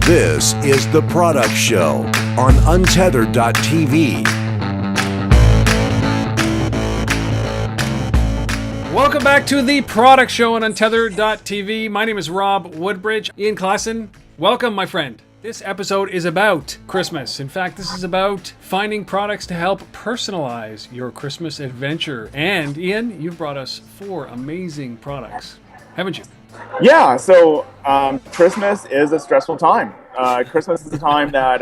This is The Product Show on Untethered.tv. Welcome back to The Product Show on Untethered.tv. My name is Rob Woodbridge. Ian Klassen, welcome, my friend. This episode is about Christmas. In fact, this is about finding products to help personalize your Christmas adventure. And Ian, you've brought us 4 amazing products, haven't you? Yeah, so Christmas is a stressful time. Christmas is a time that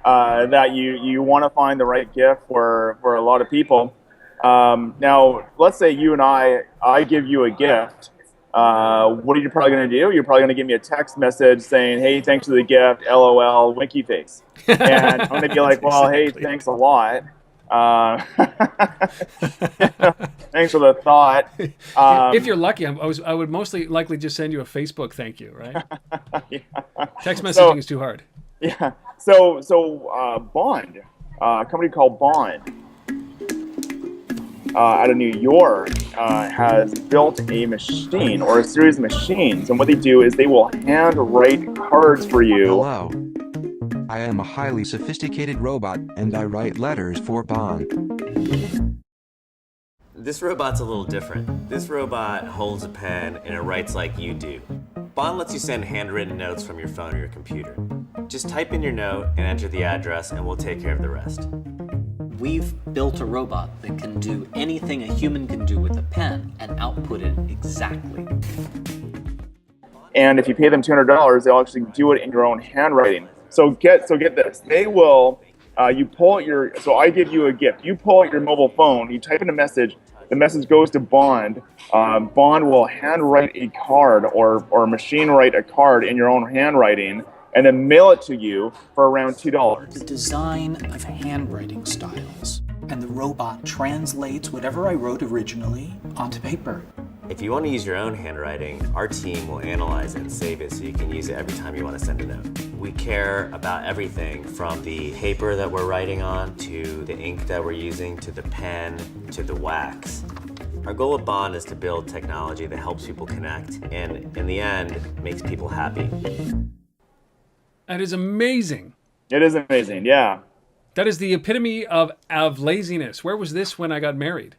that you want to find the right gift for a lot of people. Now, let's say you and I give you a gift. What are you probably going to do? You're probably going to give me a text message saying, "Hey, thanks for the gift, LOL, winky face." And I'm going to be like, "Well, hey, thanks a lot. Thanks for the thought." If you're lucky, I would mostly likely just send you a Facebook thank you, right? Yeah. Text messaging is too hard. Yeah. So Bond, a company called Bond, out of New York, has built a machine or a series of machines, and what they do is they will hand write cards for you. Hello. I am a highly sophisticated robot, and I write letters for Bond. This robot's a little different. This robot holds a pen and it writes like you do. Bond lets you send handwritten notes from your phone or your computer. Just type in your note and enter the address and we'll take care of the rest. We've built a robot that can do anything a human can do with a pen and output it exactly. And if you pay them $200, they'll actually do it in your own handwriting. So get this. They will, you pull out so I give you a gift. You pull out your mobile phone, you type in a message, the message goes to Bond. Bond will handwrite a card or machine write a card in your own handwriting and then mail it to you for around $2. The design of handwriting styles, and the robot translates whatever I wrote originally onto paper. If you want to use your own handwriting, our team will analyze it and save it so you can use it every time you want to send a note. We care about everything from the paper that we're writing on, to the ink that we're using, to the pen, to the wax. Our goal at Bond is to build technology that helps people connect and, in the end, makes people happy. That is amazing. It is amazing, yeah. That is the epitome of laziness. Where was this when I got married?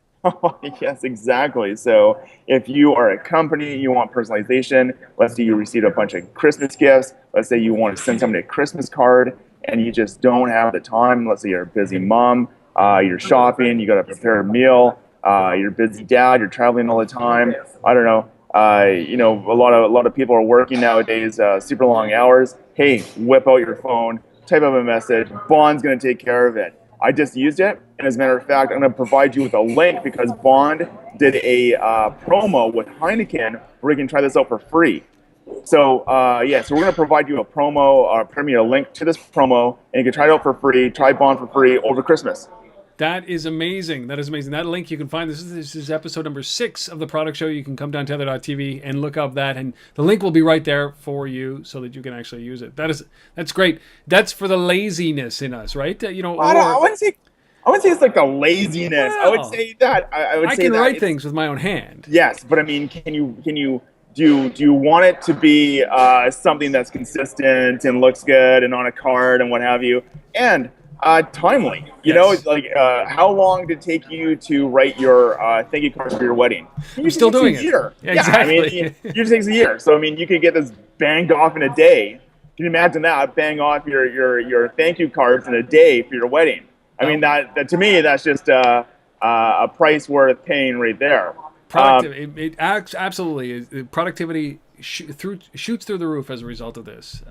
Yes, exactly. So if you are a company, you want personalization, let's say you received a bunch of Christmas gifts, let's say you want to send somebody a Christmas card and you just don't have the time, let's say you're a busy mom, you're shopping, you got to prepare a meal, you're a busy dad, you're traveling all the time, I don't know, a lot of people are working nowadays, super long hours. Hey, whip out your phone, type up a message, Bond's going to take care of it. I just used it, and as a matter of fact, I'm going to provide you with a link because Bond did a promo with Heineken where you can try this out for free. So, so we're going to provide you a promo, a link to this promo, and you can try it out for free, try Bond for free over Christmas. That is amazing. That is amazing. That link you can find. This is episode number 6 of The Product Show. You can come down to Tether.tv and look up that, and the link will be right there for you so that you can actually use it. That's great. That's for the laziness in us, right? I wouldn't say it's like the laziness. Well, I would say that I can write things with my own hand. Yes, but I mean, can you do you want it to be something that's consistent and looks good and on a card and what have you, and timely? You know, like how long did it take you to write your thank you card for your wedding? You're still doing it. Yeah, exactly. I mean, it usually takes a year. So I mean, you could get this banged off in a day. Can you imagine that? Bang off your thank you cards in a day for your wedding. I mean, that to me, that's just a price worth paying right there. It absolutely is. Productivity shoots through the roof as a result of this.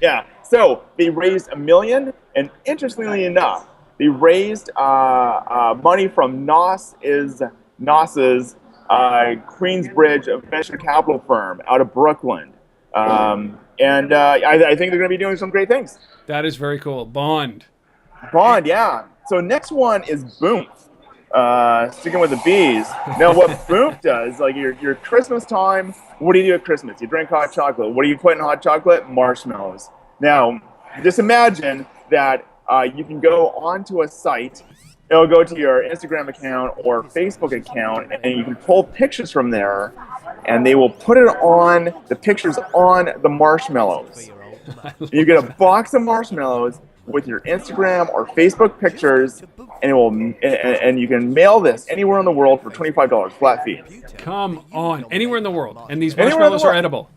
Yeah. So they raised $1 million, and interestingly enough, they raised money from NOS's Queensbridge venture capital firm out of Brooklyn, and I think they're going to be doing some great things. That is very cool. Bond, yeah. So next one is Boom. Sticking with the bees. Now, what Boom does, like your Christmas time, what do you do at Christmas? You drink hot chocolate. What do you put in hot chocolate? Marshmallows. Now, just imagine that you can go onto a site. It'll go to your Instagram account or Facebook account, and you can pull pictures from there, and they will put the pictures on the marshmallows. You get a box of marshmallows with your Instagram or Facebook pictures, and it will, and you can mail this anywhere in the world for $25 flat fee. Come on, anywhere in the world, and these Anywhere in the marshmallows are world. edible.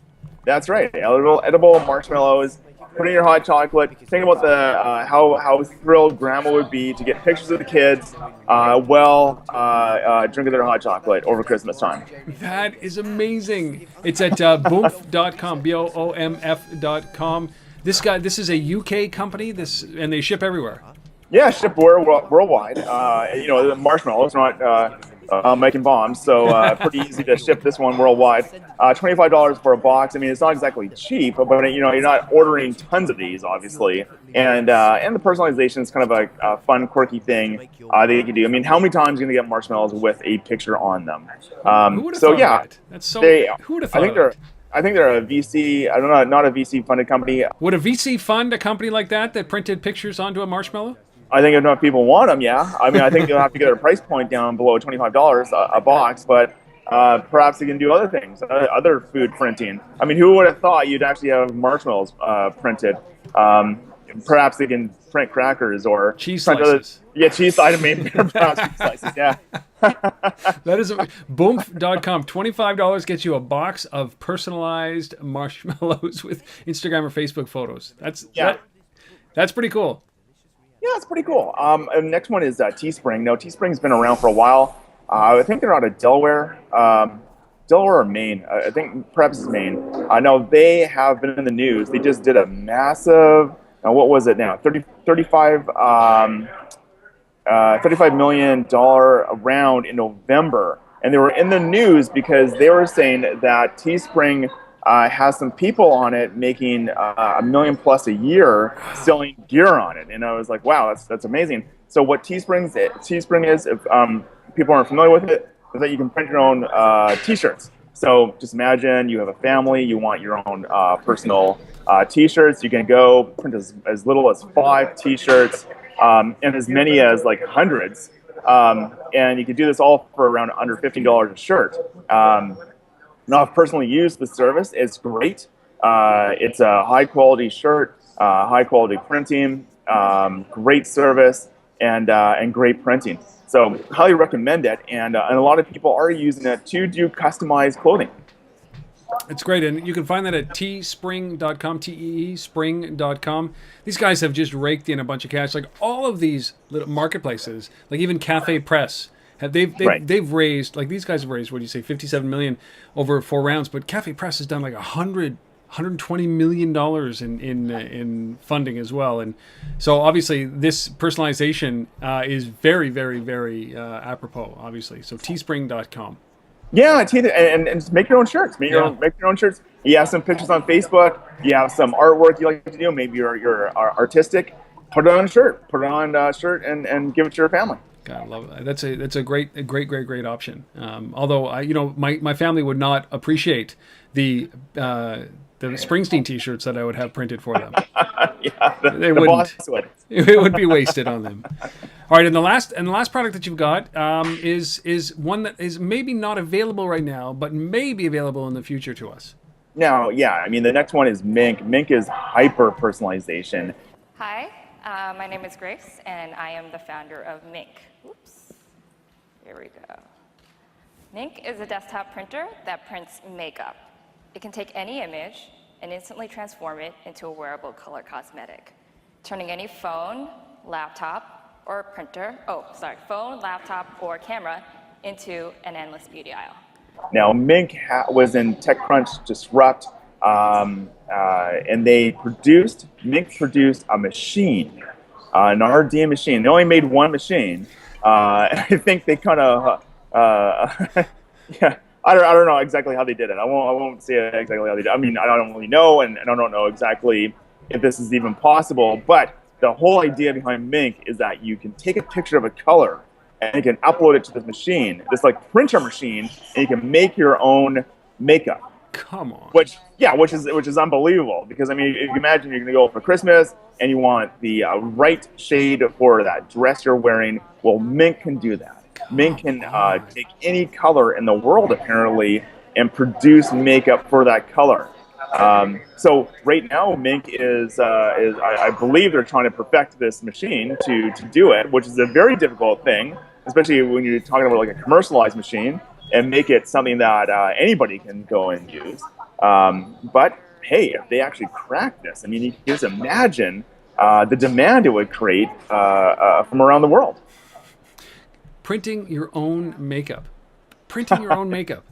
That's right, edible marshmallows. Put in your hot chocolate. Think about the how thrilled Grandma would be to get pictures of the kids drinking their hot chocolate over Christmas time. That is amazing. It's at boomf.com, boomf.com. This is a UK company. And they ship everywhere. Yeah, ship worldwide. The marshmallows, not making bombs, so pretty easy to ship this one worldwide. $25 for a box. I mean, it's not exactly cheap, but you're not ordering tons of these, obviously. And the personalization is kind of a fun, quirky thing that you can do. I mean, how many times are you going to get marshmallows with a picture on them? Who would have thought of that? That's so. Who would have thought of that? I think they're a VC. I don't know, not a VC funded company. Would a VC fund a company like that printed pictures onto a marshmallow? I think enough people want them, yeah. I mean, I think they'll have to get their price point down below $25 a box, but perhaps they can do other things, other food printing. I mean, who would have thought you'd actually have marshmallows printed? Perhaps they can print crackers or cheese slices. Cheese slices, maybe perhaps cheese slices, yeah. That is boomf.com. $25 gets you a box of personalized marshmallows with Instagram or Facebook photos. That's pretty cool. Yeah, it's pretty cool. And next one is Teespring. Now, Teespring's been around for a while. I think they're out of Delaware. Delaware or Maine. I think perhaps it's Maine. Now, they have been in the news. They just did a massive, what was it now? $35 million round in November. And they were in the news because they were saying that Teespring has some people on it making $1 million plus a year selling gear on it. And I was like, wow, that's amazing. So what Teespring is, if people aren't familiar with it, is that you can print your own t-shirts. So just imagine you have a family, you want your own personal t-shirts. You can go print as little as 5 t-shirts and as many as like hundreds. And you can do this all for around under $50 a shirt. Now, I've personally used the service. It's great. It's a high-quality shirt, high-quality printing, great service, and great printing. So, highly recommend it. And a lot of people are using it to do customized clothing. It's great, and you can find that at teespring.com, spring.com. These guys have just raked in a bunch of cash. Like all of these little marketplaces, like even Cafe Press. They've raised, like these guys have raised, what do you say, $57 million over 4 rounds, but Cafe Press has done like $120 million in funding as well. And so obviously this personalization is very, very, very apropos, obviously. So teespring.com. Yeah, and just make your own shirts. Make your own shirts. You have some pictures on Facebook. You have some artwork you like to do. Maybe you're artistic. Put it on a shirt. Put it on a shirt and give it to your family. God, I love it. That's a great option. Although my family would not appreciate the Springsteen T-shirts that I would have printed for them. They wouldn't. It would be wasted on them. All right, and the last product that you've got is one that is maybe not available right now, but may be available in the future to us. Now, I mean, the next one is Mink. Mink is hyper personalization. Hi. My name is Grace, and I am the founder of Mink. Oops. Here we go. Mink is a desktop printer that prints makeup. It can take any image and instantly transform it into a wearable color cosmetic, turning any phone, laptop, or phone, laptop, or camera into an endless beauty aisle. Now, Mink was in TechCrunch Disrupt, and Mink produced a machine, an RD machine. They only made one machine. I think they kind of, I don't know exactly how they did it. I won't say exactly how they did it. I mean, I don't really know, and I don't know exactly if this is even possible. But the whole idea behind Mink is that you can take a picture of a color and you can upload it to this machine, this like printer machine, and you can make your own makeup. Come on. Which is unbelievable, because I mean, if you imagine you're going to go for Christmas and you want the right shade for that dress you're wearing, well, Mink can do that. Mink can take any color in the world apparently and produce makeup for that color. So right now, Mink is I believe they're trying to perfect this machine to do it, which is a very difficult thing, especially when you're talking about like a commercialized machine and make it something that anybody can go and use. But hey, if they actually crack this, I mean, you can just imagine the demand it would create from around the world. Printing your own makeup. Printing your own makeup.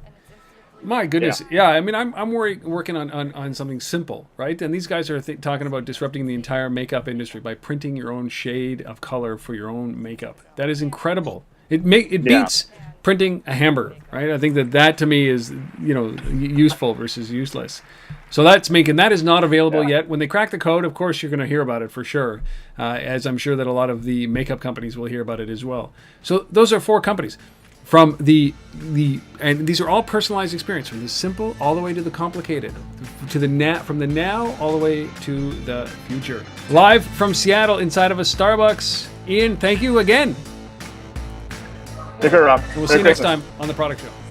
My goodness. Yeah, I mean, I'm working on something simple, right? And these guys are talking about disrupting the entire makeup industry by printing your own shade of color for your own makeup. That is incredible. It beats printing a hamburger, right? I think that to me is, useful versus useless. So that's Mink, and that is not available yet. When they crack the code, of course, you're going to hear about it for sure, as I'm sure that a lot of the makeup companies will hear about it as well. So those are 4 companies. From and these are all personalized experience, from the simple all the way to the complicated, to from the now all the way to the future. Live from Seattle, inside of a Starbucks. Ian, thank you again. Take care, Rob. We'll see you next time on The Product Show.